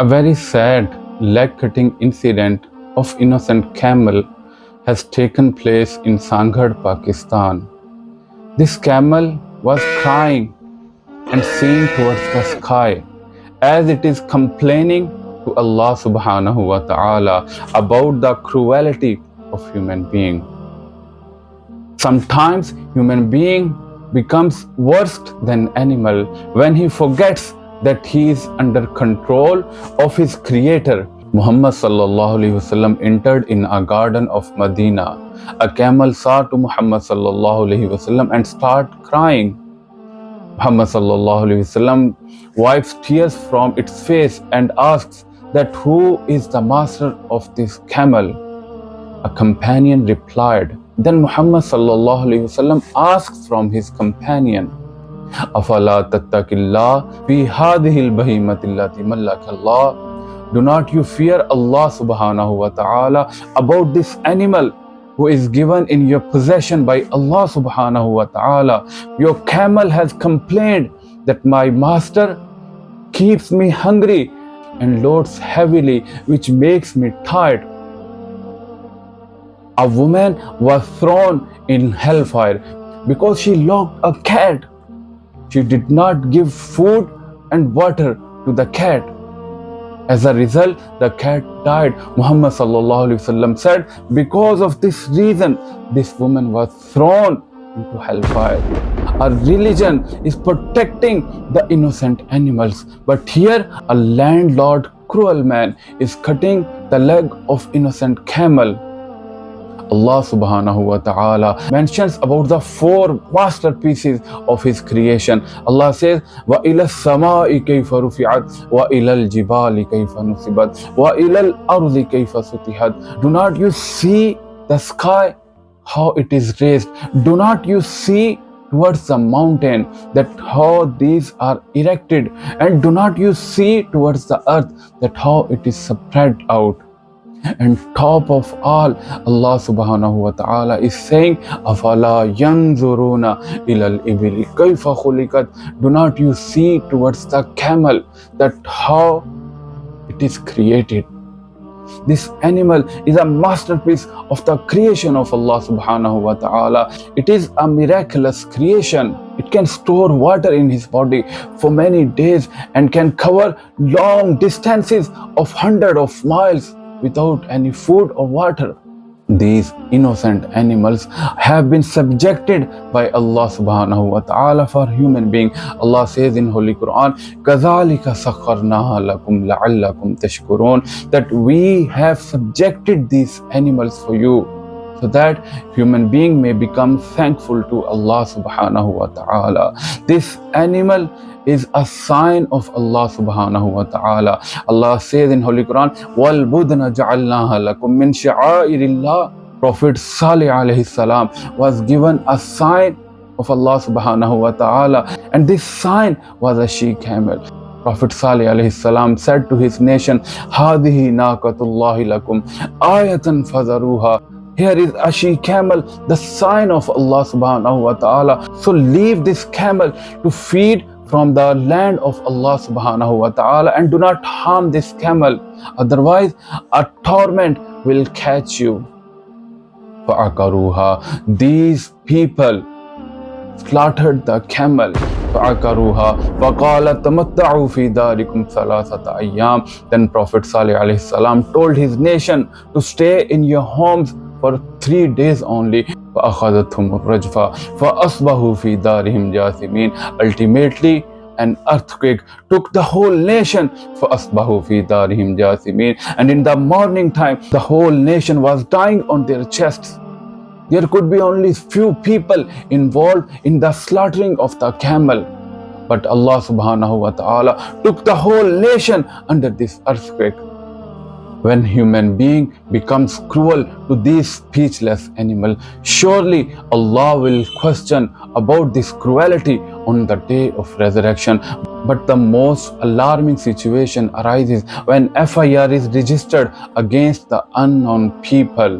A very sad leg cutting incident of innocent camel has taken place in Sanghar, Pakistan. This camel was crying and seeing towards the sky as it is complaining to Allah subhanahu wa ta'ala about the cruelty of human being. Sometimes human being becomes worse than animal when he forgets that he is under control of his creator. Muhammad sallallahu alaihi wasallam entered in a garden of Medina. A camel saw to Muhammad sallallahu alaihi wasallam and started crying. Muhammad sallallahu alaihi wasallam wipes tears from its face and asks that who is the master of this camel? A companion replied. Then Muhammad sallallahu alaihi wasallam asks from his companion, "Afala tattaqillah fi hadhihi al-bahimati allati mallaka Allah?" Do not you fear Allah subhanahu wa ta'ala about this animal who is given in your possession by Allah subhanahu wa ta'ala? Your camel has complained that my master keeps me hungry and loads heavily, which makes me tired. A woman was thrown in hellfire because she locked a cat. She did not give food and water to the cat. As a result, the cat died. Muhammad sallallahu alaihi wasallam said, because of this reason, this woman was thrown into hellfire. Our religion is protecting the innocent animals, but here a landlord, cruel man, is cutting the leg of innocent camel. Allah subhanahu wa ta'ala mentions about the four masterpieces of his creation. Allah says, وَإِلَى السَّمَاءِ كَيْفَ رُفِعَتْ وَإِلَى الْجِبَالِ كَيْفَ نُصِبَتْ وَإِلَى الْأَرْضِ كَيْفَ سُطِحَتْ. Do not you see the sky, how it is raised? Do not you see towards the mountain that how these are erected? And do not you see towards the earth that how it is spread out? And top of all, Allah subhanahu wa ta'ala is saying, Afala yanzuruna ilal ibili kayfa khuliqat. Do not you see towards the camel that how it is created? This animal is a masterpiece of the creation of Allah subhanahu wa ta'ala. It is a miraculous creation. It can store water in his body for many days and can cover long distances of hundreds of miles without any food or water. These innocent animals have been subjected by Allah subhanahu wa ta'ala for human being. Allah says in Holy Quran, كَذَلِكَ سَخَّرْنَاهَا لَكُمْ لَعَلَّكُمْ تَشْكُرُونَ, that we have subjected these animals for you so that human being may become thankful to Allah subhanahu wa ta'ala. This animal is a sign of Allah subhanahu wa ta'ala. Allah says in Holy Quran, وَالْبُدْنَ جَعَلْنَاهَا لَكُمْ مِنْ شَعَائِرِ اللَّهِ. Prophet Salih alayhi salam was given a sign of Allah subhanahu wa ta'ala, and this sign was a she-camel. Prophet Salih alayhi salam said to his nation, هَذِهِ نَاقَةُ اللَّهِ لَكُمْ آيَةً فَذَرُوهَا. Here is a she-camel, the sign of Allah subhanahu wa ta'ala. So leave this camel to feed from the land of Allah subhanahu wa ta'ala and do not harm this camel, otherwise a torment will catch you. فَأَكَرُوهَا. These people slaughtered the camel. فَأَكَرُوهَا فَقَالَ تَمَتَّعُوا فِي دَارِكُمْ ثَلَاثَةَ أَيَّامٍ. Then Prophet Salih alayhi salam told his nation to stay in your homes for 3 days only. فَأَخَذَتْهُمُ الرَّجْفَةُ فَأَصْبَحُوا فِي دَارِهِمْ جَاثِمِينَ. Ultimately, an earthquake took the whole nation. فَأَصْبَحُوا فِي دَارِهِمْ جَاثِمِينَ. And in the morning time, the whole nation was dying on their chests. There could be only few people involved in the slaughtering of the camel, but Allah subhanahu wa ta'ala took the whole nation under this earthquake. When human being becomes cruel to these speechless animal, surely Allah will question about this cruelty on the day of resurrection. But the most alarming situation arises when FIR is registered against the unknown people.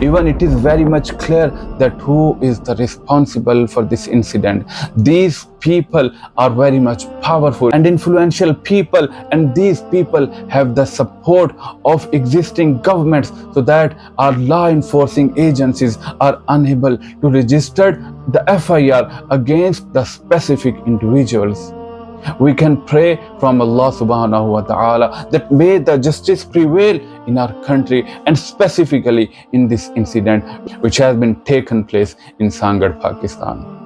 Even it is very much clear that who is the responsible for this incident. These people are very much powerful and influential people, and these people have the support of existing governments, so that our law enforcing agencies are unable to register the FIR against the specific individuals. We can pray from Allah subhanahu wa ta'ala that may the justice prevail in our country, and specifically in this incident which has been taken place in Sanghar, Pakistan.